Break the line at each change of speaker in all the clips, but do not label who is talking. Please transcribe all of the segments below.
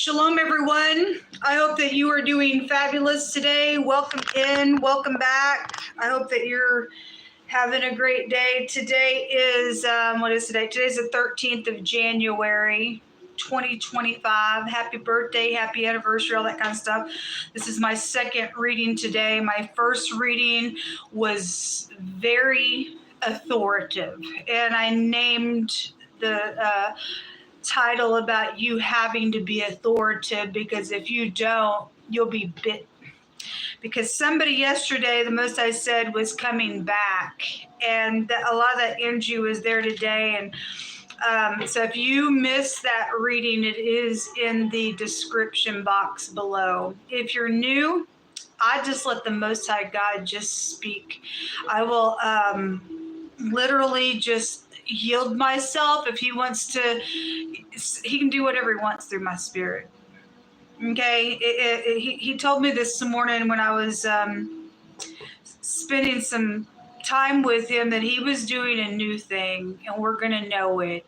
Shalom, everyone. I hope that you are doing fabulous today. Welcome in, welcome back. I hope that you're having a great day. Today is, what is today? Today's the 13th of January, 2025. Happy birthday, happy anniversary, all that kind of stuff. This is my second reading today. My first reading was very authoritative, and I named the title about you having to be authoritative, because if you don't, you'll be bit. Because somebody yesterday, the most I said was coming back, and a lot of that energy was there today. And so if you missed that reading, it is in the description box below. If you're new, I just let the Most High God just speak. I will literally just yield myself. If he wants to, he can do whatever he wants through my spirit. Okay, he told me this morning when I was spending some time with him that he was doing a new thing, and we're going to know it,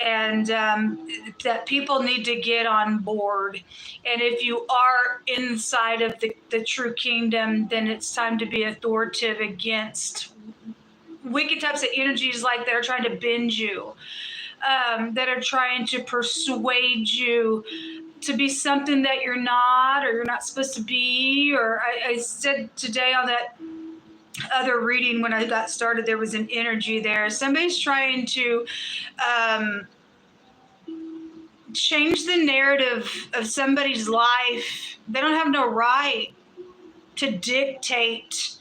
and that people need to get on board. And if you are inside of the true kingdom, then it's time to be authoritative against wicked types of energies like that are trying to bend you, that are trying to persuade you to be something that you're not, or you're not supposed to be. Or I said today on that other reading when I got started, there was an energy there. Somebody's trying to change the narrative of somebody's life. They don't have no right to dictate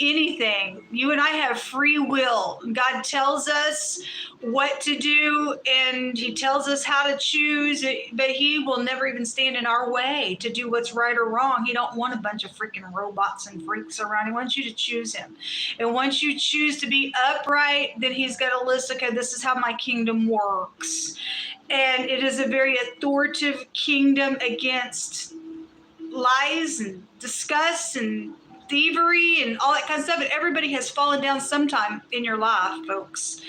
anything. You and I have free will. God tells us what to do, and he tells us how to choose, but he will never even stand in our way to do what's right or wrong. He don't want a bunch of freaking robots and freaks around. He wants you to choose him. And once you choose to be upright, then he's got a list. Okay, this is how my kingdom works. And it is a very authoritative kingdom against lies and disgust and thievery and all that kind of stuff. And everybody has fallen down sometime in your life, folks.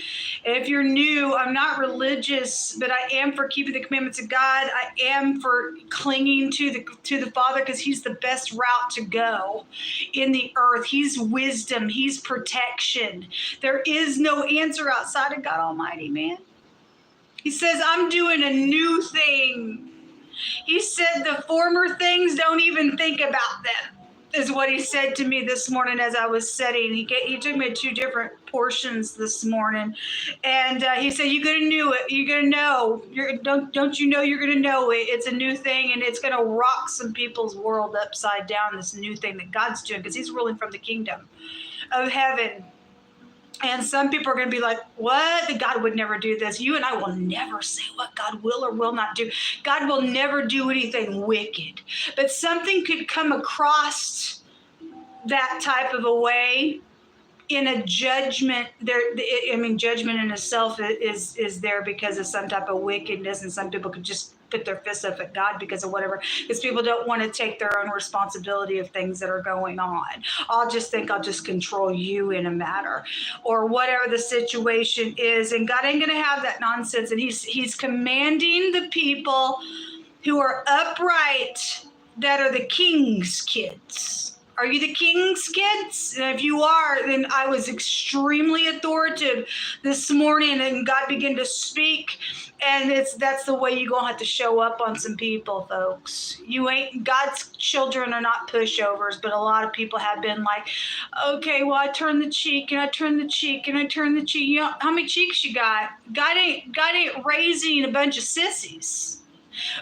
And if you're new, I'm not religious, but I am for keeping the commandments of God. I am for clinging to the Father, because he's the best route to go in the earth. He's wisdom. He's protection. There is no answer outside of God Almighty, man. He says, I'm doing a new thing. He said the former things, don't even think about them, is what he said to me this morning as I was setting. He took me to two different portions this morning, and he said, "You're gonna know it. You're gonna know. Don't you know you're gonna know it? It's a new thing, and it's gonna rock some people's world upside down. This new thing that God's doing, because he's ruling from the kingdom of heaven." And some people are going to be like, what? God would never do this. You and I will never say what God will or will not do. God will never do anything wicked. But something could come across that type of a way in a judgment. Judgment in itself is there because of some type of wickedness, and some people could just put their fists up at God because of whatever, because people don't want to take their own responsibility of things that are going on. I'll just control you in a matter, or whatever the situation is. And God ain't going to have that nonsense. And he's commanding the people who are upright, that are the king's kids. Are you the king's kids? And if you are, then I was extremely authoritative this morning, and God began to speak. And that's the way you're going to have to show up on some people, folks. God's children are not pushovers, but a lot of people have been like, okay, well, I turn the cheek, and I turn the cheek, and I turn the cheek. You know, how many cheeks you got? God ain't raising a bunch of sissies.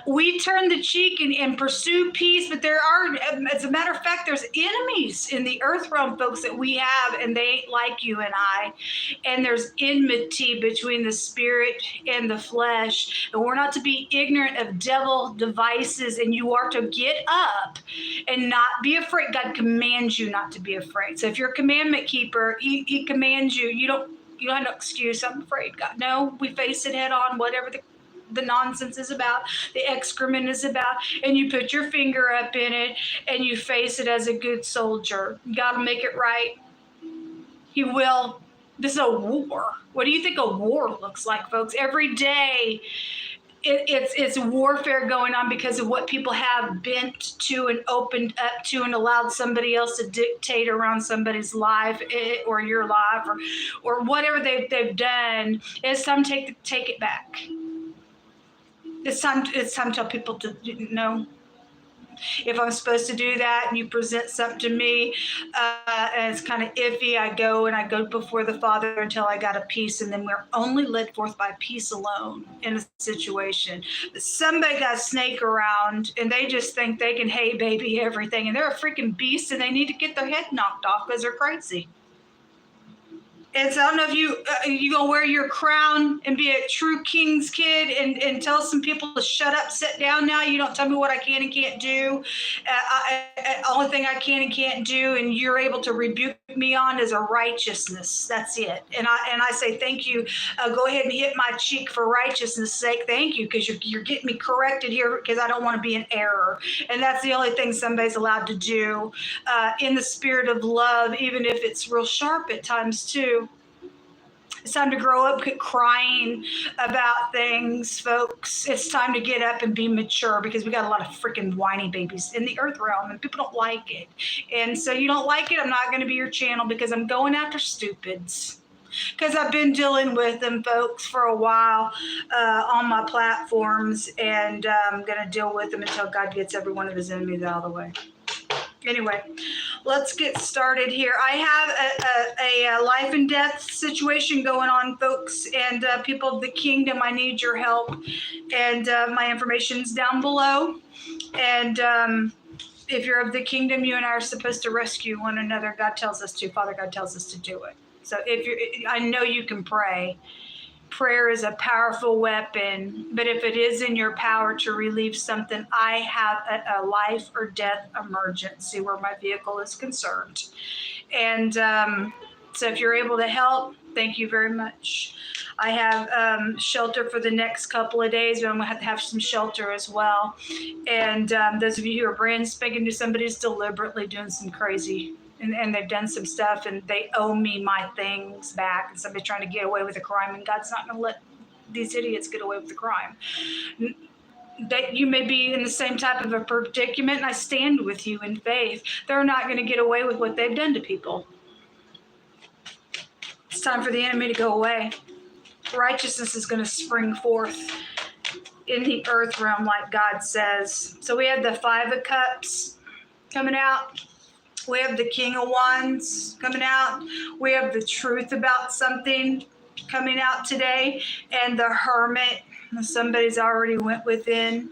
We turn the cheek and pursue peace, but there are, as a matter of fact, there's enemies in the earth realm, folks, that we have, and they ain't like you and I. And there's enmity between the spirit and the flesh. And we're not to be ignorant of devil devices, and you are to get up and not be afraid. God commands you not to be afraid. So if you're a commandment keeper, he commands you. You don't have no excuse. I'm afraid, God. No, we face it head on, whatever the nonsense is about, the excrement is about, and you put your finger up in it and you face it as a good soldier. God will make it right. He will. This is a war. What do you think a war looks like, folks? Every day it's warfare going on because of what people have bent to and opened up to and allowed somebody else to dictate around somebody's life, or your life, or whatever they've done. It's time to take it back. It's time to tell people to know. If I'm supposed to do that and you present something to me and it's kind of iffy, I go before the Father until I got a peace, and then we're only led forth by peace alone in a situation. Somebody got a snake around and they just think they can hey baby everything, and they're a freaking beast and they need to get their head knocked off because they're crazy. And so I don't know if you gonna wear your crown and be a true king's kid and tell some people to shut up, sit down now. You don't tell me what I can and can't do. Only thing I can and can't do, and you're able to rebuke me on, is a righteousness. That's it. And I say thank you. Go ahead and hit my cheek for righteousness' sake. Thank you, because you're getting me corrected here, because I don't want to be in error. And that's the only thing somebody's allowed to do in the spirit of love, even if it's real sharp at times too. It's time to grow up, quit crying about things, folks. It's time to get up and be mature, because we got a lot of freaking whiny babies in the earth realm and people don't like it. And so you don't like it, I'm not going to be your channel, because I'm going after stupids. Because I've been dealing with them, folks, for a while on my platforms, and I'm going to deal with them until God gets every one of his enemies out of the way. Anyway, let's get started here. I have a life and death situation going on, folks, and people of the kingdom, I need your help. And my information's down below. And if you're of the kingdom, you and I are supposed to rescue one another. God tells us to. Father God tells us to do it. So I know you can pray. Prayer is a powerful weapon, but if it is in your power to relieve something, I have a life or death emergency where my vehicle is concerned. And so if you're able to help, thank you very much. I have shelter for the next couple of days, but I'm going to have some shelter as well. And those of you who are brand spanking new, somebody's deliberately doing some crazy, and they've done some stuff, and they owe me my things back, and somebody's trying to get away with a crime, and God's not going to let these idiots get away with the crime. That you may be in the same type of a predicament, and I stand with you in faith. They're not going to get away with what they've done to people. It's time for the enemy to go away. Righteousness is going to spring forth in the earth realm, like God says. So we have the Five of Cups coming out. We have the King of Wands coming out. We have the truth about something coming out today. And the Hermit. Somebody's already went within,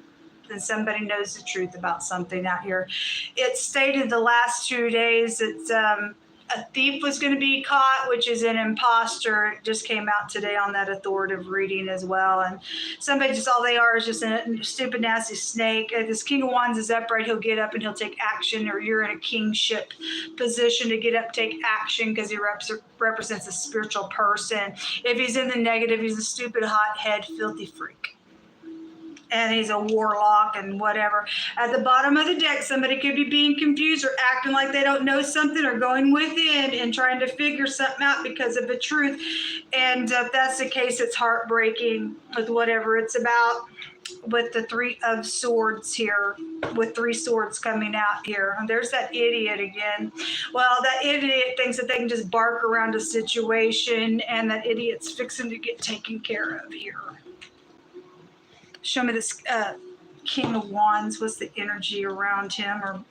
and somebody knows the truth about something out here. It stated the last 2 days that a thief was going to be caught, which is an imposter. It just came out today on that authoritative reading as well. And somebody just, all they are is just a stupid, nasty snake. If this King of Wands is upright, he'll get up and he'll take action, or you're in a kingship position to get up, take action, because he represents a spiritual person. If he's in the negative, he's a stupid, hot-head, filthy freak. And he's a warlock and whatever. At the bottom of the deck, somebody could be being confused or acting like they don't know something, or going within and trying to figure something out because of the truth. And if that's the case, it's heartbreaking with whatever it's about. With the Three of Swords here, with 3 swords coming out here. And there's that idiot again. Well, that idiot thinks that they can just bark around a situation, and that idiot's fixing to get taken care of here. Show me this King of Wands. What's the energy around him,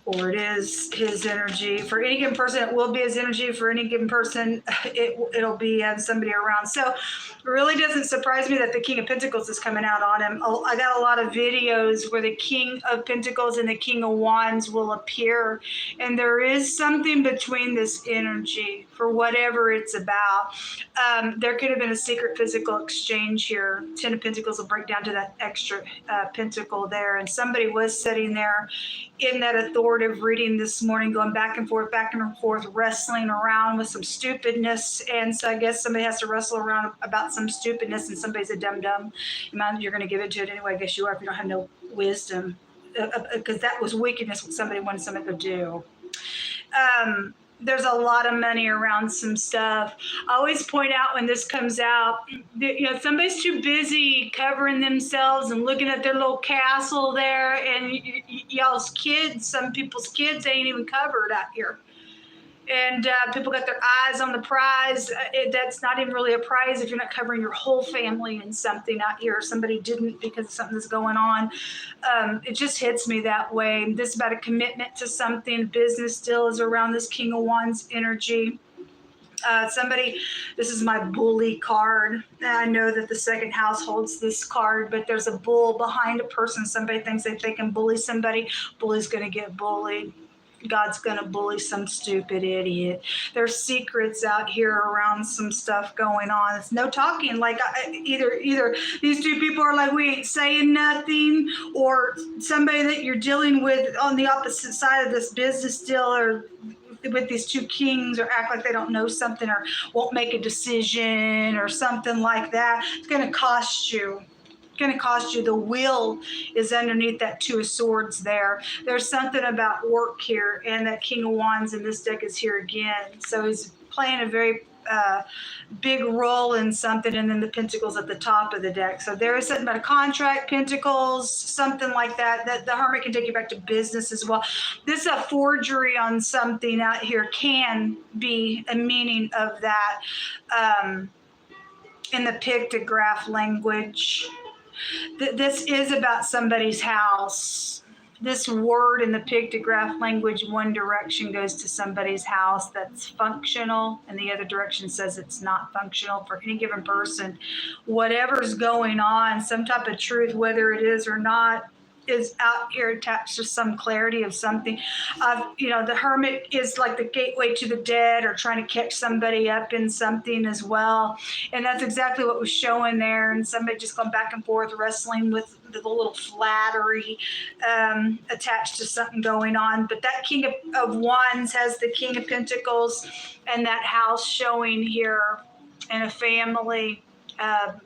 or it is his energy? For any given person, it will be his energy. For any given person, it'll be somebody around. So it really doesn't surprise me that the King of Pentacles is coming out on him. I got a lot of videos where the King of Pentacles and the King of Wands will appear, and there is something between this energy for whatever it's about. There could have been a secret physical exchange here. 10 of Pentacles will break down to that extra pentacle there, and somebody was sitting there in that authoritative reading this morning, going back and forth, wrestling around with some stupidness. And so I guess somebody has to wrestle around about some stupidness, and somebody's a dum-dum. You're going to give it to it anyway. I guess you are, if you don't have no wisdom, because that was wickedness, what somebody wanted somebody to do. There's a lot of money around some stuff. I always point out when this comes out, somebody's too busy covering themselves and looking at their little castle there, and y'all's kids, some people's kids ain't even covered out here. And people got their eyes on the prize. That's not even really a prize if you're not covering your whole family in something out here. Somebody didn't because of something that's going on. It just hits me that way. This is about a commitment to something. Business still is around this King of Wands energy. This is my bully card. I know that the second house holds this card, but there's a bull behind a person. Somebody thinks they can bully somebody. Bully's going to get bullied. God's going to bully some stupid idiot. There's secrets out here around some stuff going on. It's no talking. Like either these two people are like, we ain't saying nothing, or somebody that you're dealing with on the opposite side of this business deal, or with these two kings, or act like they don't know something, or won't make a decision, or something like that. It's going to cost you. Going to cost you. The will is underneath that Two of Swords there. There's something about work here, and that King of Wands in this deck is here again. So he's playing a very big role in something, and then the Pentacles at the top of the deck. So there is something about a contract, Pentacles, something like that. That the Hermit can take you back to business as well. This a forgery on something out here can be a meaning of that in the pictograph language. This is about somebody's house. This word in the pictograph language, one direction goes to somebody's house that's functional, and the other direction says it's not functional for any given person. Whatever's going on, some type of truth, whether it is or not, is out here attached to some clarity of something. The Hermit is like the gateway to the dead, or trying to catch somebody up in something as well. And that's exactly what was showing there. And somebody just going back and forth, wrestling with the little flattery attached to something going on. But that King of Wands has the King of Pentacles and that house showing here, and a family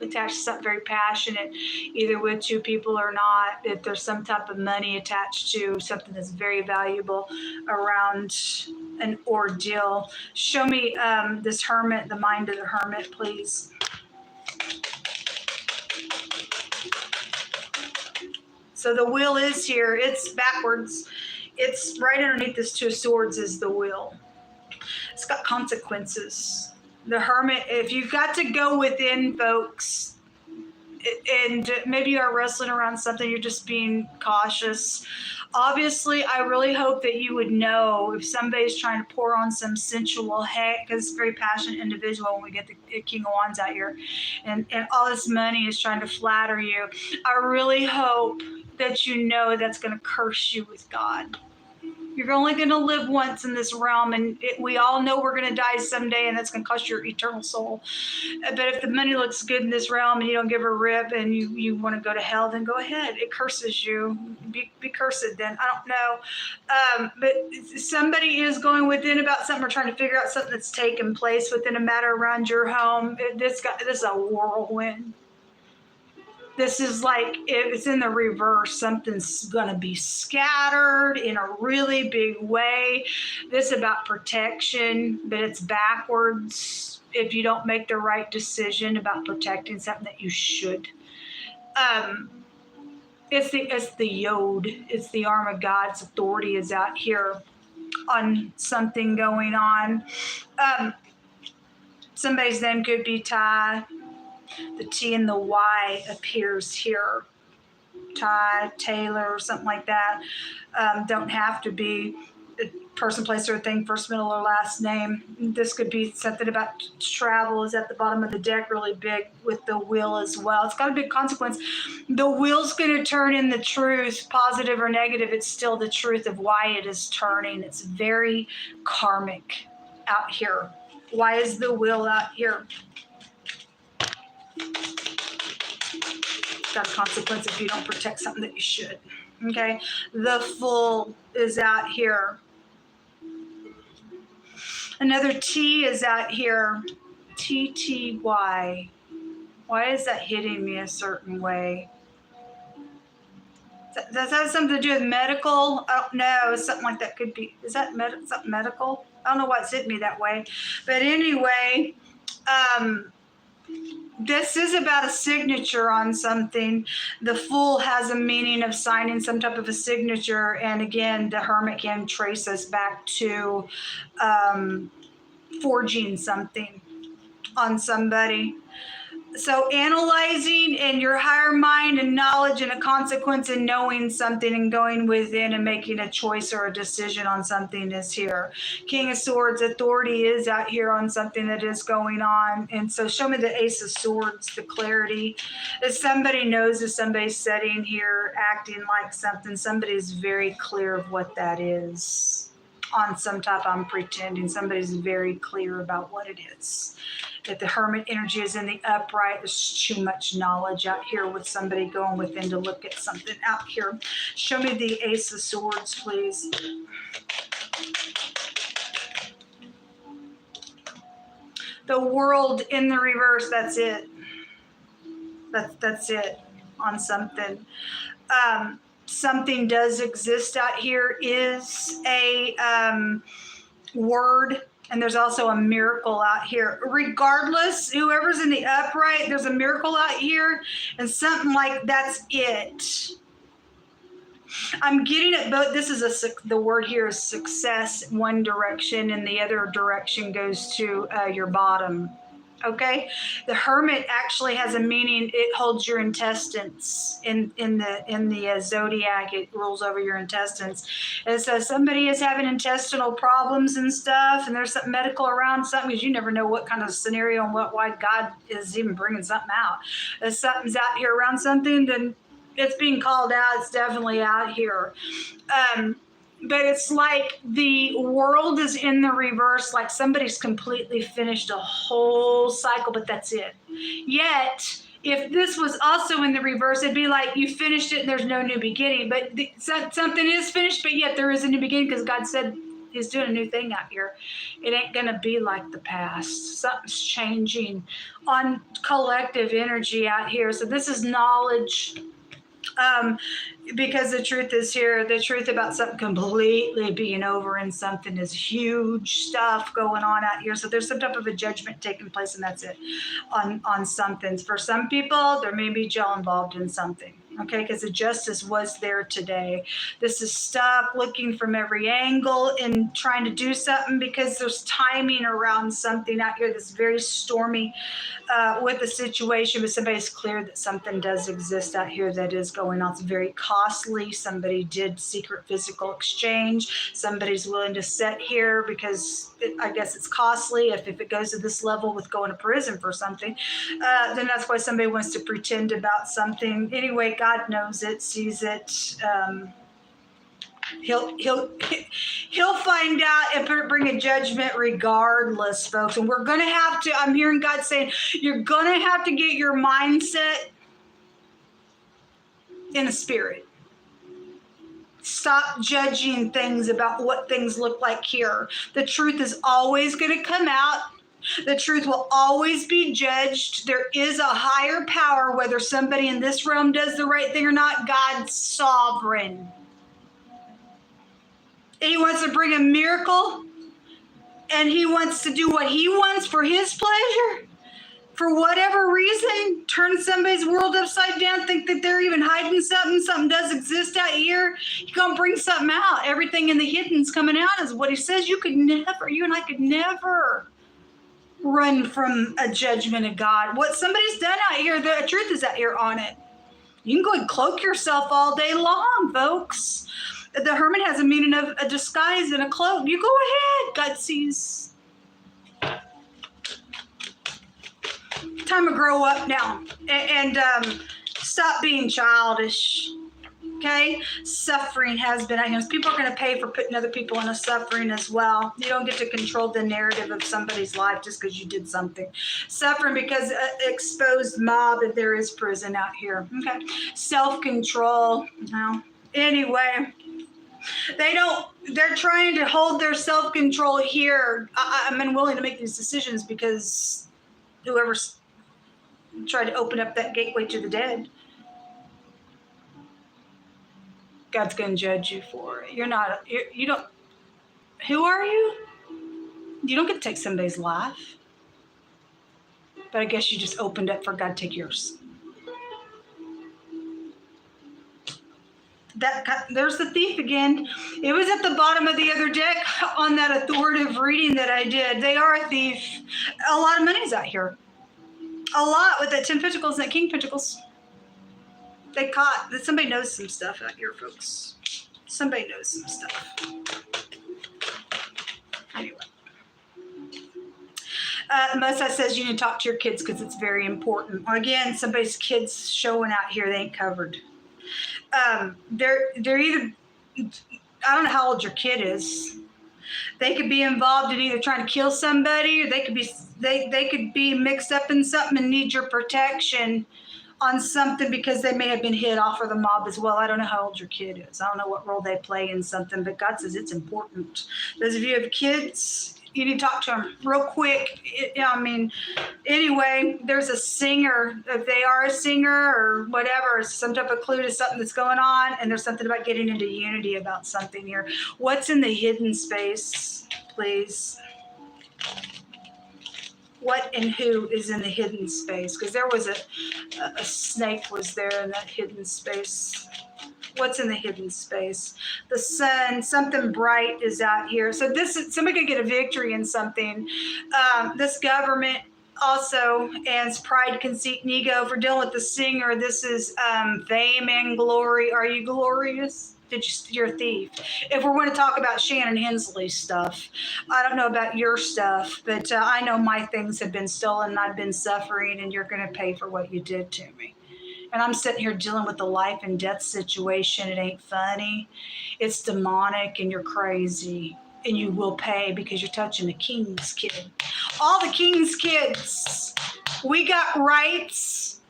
attached to something very passionate, either with two people or not. If there's some type of money attached to something that's very valuable around an ordeal. Show me this Hermit, the mind of the Hermit, please. So the wheel is here. It's backwards. It's right underneath this Two of Swords is the wheel. It's got consequences. The Hermit, if you've got to go within, folks, and maybe you are wrestling around something, you're just being cautious. Obviously, I really hope that you would know if somebody's trying to pour on some sensual heck, because it's a very passionate individual when we get the King of Wands out here, and all this money is trying to flatter you. I really hope that you know that's going to curse you with God. You're only going to live once in this realm, and we all know we're going to die someday, and that's going to cost your eternal soul. But if the money looks good in this realm and you don't give a rip, and you want to go to hell, then go ahead. It curses you. Be cursed then. I don't know. But somebody is going within about something, or trying to figure out something that's taken place within a matter around your home. This is a whirlwind. This is like, if it's in the reverse, something's going to be scattered in a really big way. This is about protection, but it's backwards if you don't make the right decision about protecting something that you should. It's the Yod. It's the arm of God's authority is out here on something going on. Somebody's name could be Ty. The T and the Y appears here. Ty, Taylor, or something like that. Don't have to be a person, place, or thing, first, middle, or last name. This could be something about travel is at the bottom of the deck, really big with the wheel as well. It's got a big consequence. The wheel's going to turn in the truth, positive or negative. It's still the truth of why it is turning. It's very karmic out here. Why is the wheel out here? Got a consequence if you don't protect something that you should. Okay, the Fool is out here. Another T is out here. TTY. Why is that hitting me a certain way? Does that have something to do with medical? I don't know. Something like that could be. Is that something medical? I don't know why it's hit me that way. But anyway, this is about a signature on something. The Fool has a meaning of signing some type of a signature. And again, the Hermit can trace us back to forging something on somebody. So analyzing in your higher mind and knowledge and a consequence in knowing something and going within and making a choice or a decision on something is here. King of Swords, authority is out here on something that is going on. And so show me the Ace of Swords, the clarity. If somebody knows if somebody's sitting here acting like something, somebody's very clear of what that is. On some type, I'm pretending somebody's very clear about what it is. That the Hermit energy is in the upright. There's too much knowledge out here with somebody going within to look at something out here. Show me the Ace of Swords, please. The World in the reverse. That's it. That's it on something. Something does exist out here is a word. And there's also a miracle out here. Regardless, whoever's in the upright, there's a miracle out here. And something like that's it. I'm getting it both. This is the word here is success, one direction, and the other direction goes to your bottom. Okay, the Hermit actually has a meaning. It holds your intestines in the zodiac. It rules over your intestines. And so somebody is having intestinal problems and stuff, and there's something medical around something because you never know what kind of scenario and why God is even bringing something out. If something's out here around something, then it's being called out. It's definitely out here. But it's like the world is in the reverse, like somebody's completely finished a whole cycle, but that's it. Yet, if this was also in the reverse, it'd be like you finished it and there's no new beginning. But something is finished, but yet there is a new beginning because God said He's doing a new thing out here. It ain't going to be like the past. Something's changing on collective energy out here. So this is knowledge. Because the truth is here, the truth about something completely being over and something is huge stuff going on out here. So there's some type of a judgment taking place, and that's it on something. For some people, there may be jail involved in something. Okay, because the justice was there today. This is stuck looking from every angle and trying to do something because there's timing around something out here that's very stormy with the situation, but somebody's clear that something does exist out here that is going on. It's very costly. Somebody did secret physical exchange. Somebody's willing to sit here because I guess it's costly. If it goes to this level with going to prison for something, then that's why somebody wants to pretend about something. Anyway, God knows it, sees it. He'll find out and bring a judgment regardless, folks. And we're going to have to, I'm hearing God saying, you're going to have to get your mindset in the spirit. Stop judging things about what things look like here. The truth is always going to come out. The truth will always be judged. There is a higher power, whether somebody in this realm does the right thing or not. God's sovereign. He wants to bring a miracle, and He wants to do what He wants for His pleasure. For whatever reason, turn somebody's world upside down, think that they're even hiding something. Something does exist out here. He's going to bring something out. Everything in the hidden's coming out is what He says. You and I could never run from a judgment of God. What somebody's done out here, the truth is out here on it. You can go and cloak yourself all day long, folks. The Hermit has a meaning of a disguise and a cloak. You go ahead. God sees. Time to grow up now and stop being childish. Okay? Suffering has been, people are going to pay for putting other people in a suffering as well. You don't get to control the narrative of somebody's life just because you did something. Suffering because exposed mob, and there is prison out here. Okay? Self-control. Well, anyway. They're trying to hold their self-control here. I'm unwilling to make these decisions because whoever's tried to open up that gateway to the dead. God's going to judge you for it. You don't, who are you? You don't get to take somebody's life. But I guess you just opened up for God to take yours. There's the thief again. It was at the bottom of the other deck on that authoritative reading that I did. They are a thief. A lot of money's out here. A lot with that 10 Pentacles and that King Pentacles. Somebody knows some stuff out here, folks. Somebody knows some stuff. Anyway. Mosai says you need to talk to your kids because it's very important. Again, somebody's kids showing out here, they ain't covered. They're either, I don't know how old your kid is. They could be involved in either trying to kill somebody, or they could be mixed up in something and need your protection on something because they may have been hit off of the mob as well. I don't know how old your kid is. I don't know what role they play in something, but God says it's important. Those of you who have kids, you need to talk to them real quick. Anyway, there's a singer. If they are a singer or whatever, some type of clue to something that's going on, and there's something about getting into unity about something here. What's in the hidden space, please? What and who is in the hidden space? Because there was a snake was there in that hidden space. What's in the hidden space? The sun, something bright is out here. So somebody could get a victory in something. This government also, and pride, conceit, and ego. If we're dealing with the singer, this is fame and glory. Are you glorious? You're a thief. If we're going to talk about Shannon Hensley stuff, I don't know about your stuff, but I know my things have been stolen and I've been suffering, and you're going to pay for what you did to me. And I'm sitting here dealing with the life and death situation. It ain't funny. It's demonic, and you're crazy. And you will pay because you're touching the king's kid. All the king's kids. We got rights.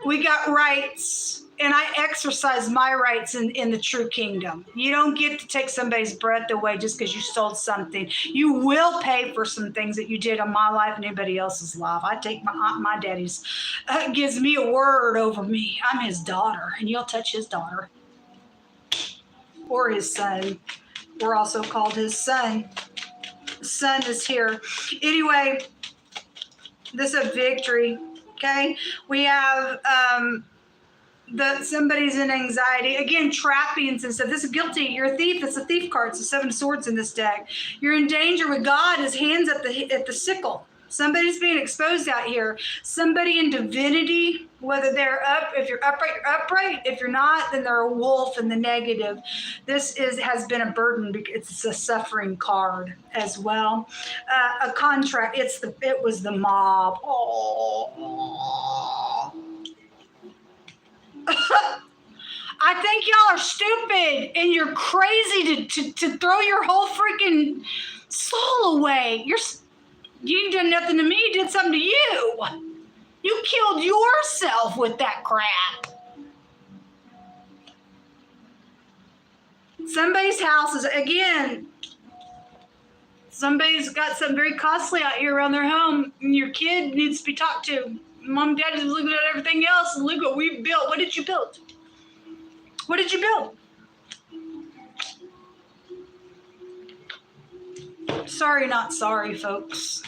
We got rights. And I exercise my rights in the true kingdom. You don't get to take somebody's breath away just because you stole something. You will pay for some things that you did on my life and anybody else's life. I take my daddy's, gives me a word over me. I'm his daughter, and you'll touch his daughter. Or his son. We're also called his son. The son is here. Anyway, this is a victory, okay? We have... somebody's in anxiety. Again, trappings and stuff. This is guilty. You're a thief. It's a thief card. It's the 7 of Swords in this deck. You're in danger with God. His hands at the sickle. Somebody's being exposed out here. Somebody in divinity, whether they're up, if you're upright, you're upright. If you're not, then they're a wolf in the negative. This has been a burden because it's a suffering card as well. A contract. It was the mob. Oh. I think y'all are stupid and you're crazy to throw your whole freaking soul away. You ain't done nothing to me. You did something to you. You killed yourself with that crap. Somebody's house is, again, somebody's got something very costly out here around their home, and your kid needs to be talked to. Mom and Dad is looking at everything else, and look what we built. What did you build? What did you build? Sorry, not sorry, folks.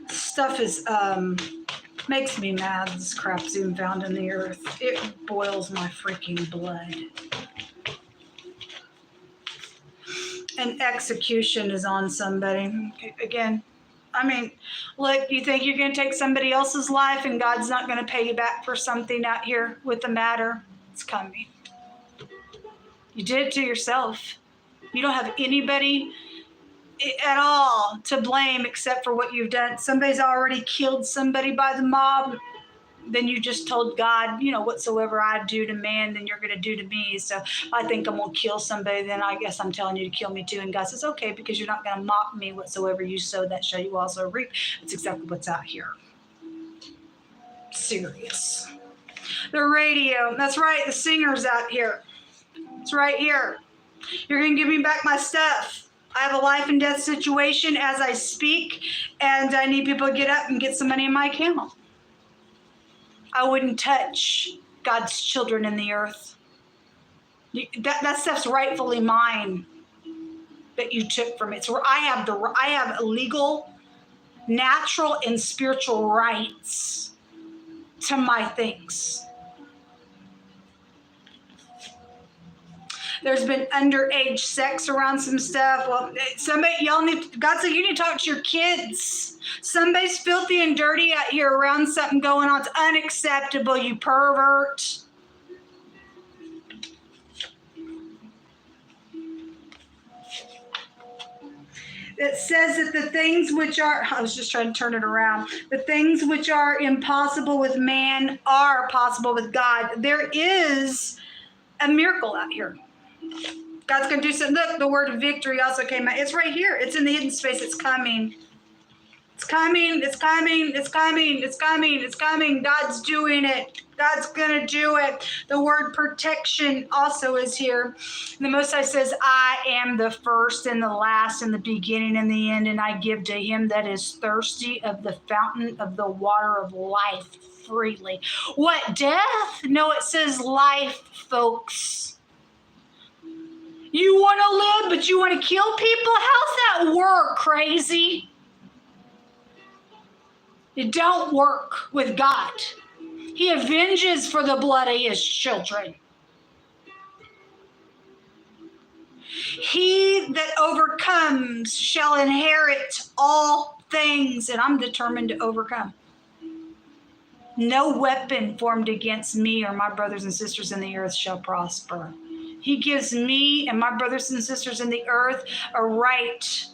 Stuff is, makes me mad, this crap's even found in the earth. It boils my freaking blood. And execution is on somebody. Again, I mean, look, you think you're going to take somebody else's life and God's not going to pay you back for something out here with the matter? It's coming. You did it to yourself. You don't have anybody at all to blame except for what you've done. Somebody's already killed somebody by the mob. Then you just told God, whatsoever I do to man, then you're going to do to me. So I think I'm going to kill somebody, then I guess I'm telling you to kill me too. And God says, okay, because you're not going to mock me. Whatsoever you sow, that shall you also reap. It's exactly what's out here. Serious. The radio. That's right. The singer's out here. It's right here. You're going to give me back my stuff. I have a life and death situation as I speak, and I need people to get up and get some money in my account. I wouldn't touch God's children in the earth. That stuff's rightfully mine that you took from it. So I have legal, natural, and spiritual rights to my things. There's been underage sex around some stuff. Well, God said you need to talk to your kids. Somebody's filthy and dirty out here around something going on. It's unacceptable, you pervert. It says that the things which are, I was just trying to turn it around. The things which are impossible with man are possible with God. There is a miracle out here. God's going to do something. Look, the word victory also came out. It's right here. It's in the hidden space. It's coming. It's coming. It's coming. It's coming. It's coming. It's coming. God's doing it. God's going to do it. The word protection also is here. The Most High says, I am the first and the last and the beginning and the end, and I give to him that is thirsty of the fountain of the water of life freely. What, death? No, it says life, folks. You want to live, but you want to kill people? How's that work, crazy? It don't work with God. He avenges for the blood of his children. He that overcomes shall inherit all things, and I'm determined to overcome. No weapon formed against me or my brothers and sisters in the earth shall prosper. He gives me and my brothers and sisters in the earth a right,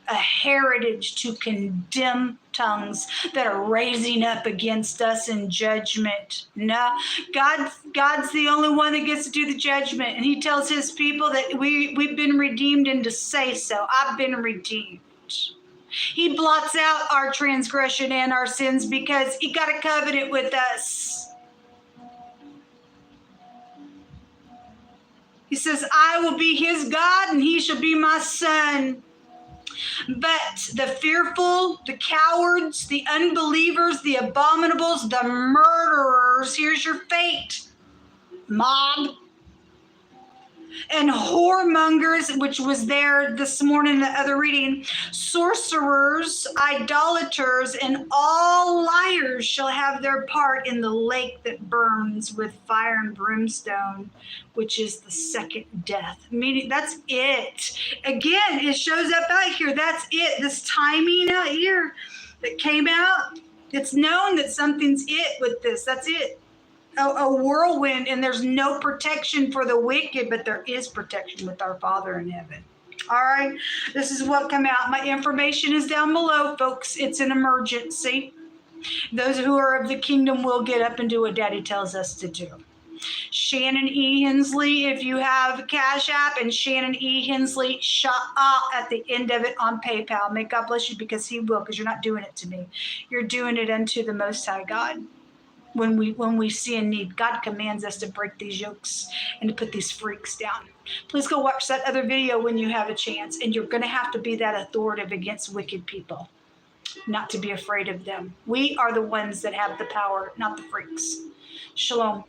a heritage to condemn tongues that are raising up against us in judgment. No, God's the only one that gets to do the judgment. And he tells his people that we've been redeemed and to say so. I've been redeemed. He blots out our transgression and our sins because he got a covenant with us. He says, I will be his God and he shall be my son. But the fearful, the cowards, the unbelievers, the abominables, the murderers, here's your fate, mob, and whoremongers, which was there this morning in the other reading, sorcerers, idolaters, and all liars shall have their part in the lake that burns with fire and brimstone, which is the second death. Meaning, that's it. Again, it shows up out here. That's it. This timing out here that came out, it's known that something's it with this. That's it. A whirlwind, and there's no protection for the wicked, but there is protection with our Father in heaven. All right, this is what come out. My information is down below, folks. It's an emergency. Those who are of the kingdom will get up and do what Daddy tells us to do. Shannon E. Hensley, if you have Cash App, and Shannon E. Hensley at the end of it on PayPal. May God bless you, because he will, because you're not doing it to me. You're doing it unto the Most High God. When we see a need, God commands us to break these yokes and to put these freaks down. Please go watch that other video when you have a chance. And you're going to have to be that authoritative against wicked people, not to be afraid of them. We are the ones that have the power, not the freaks. Shalom.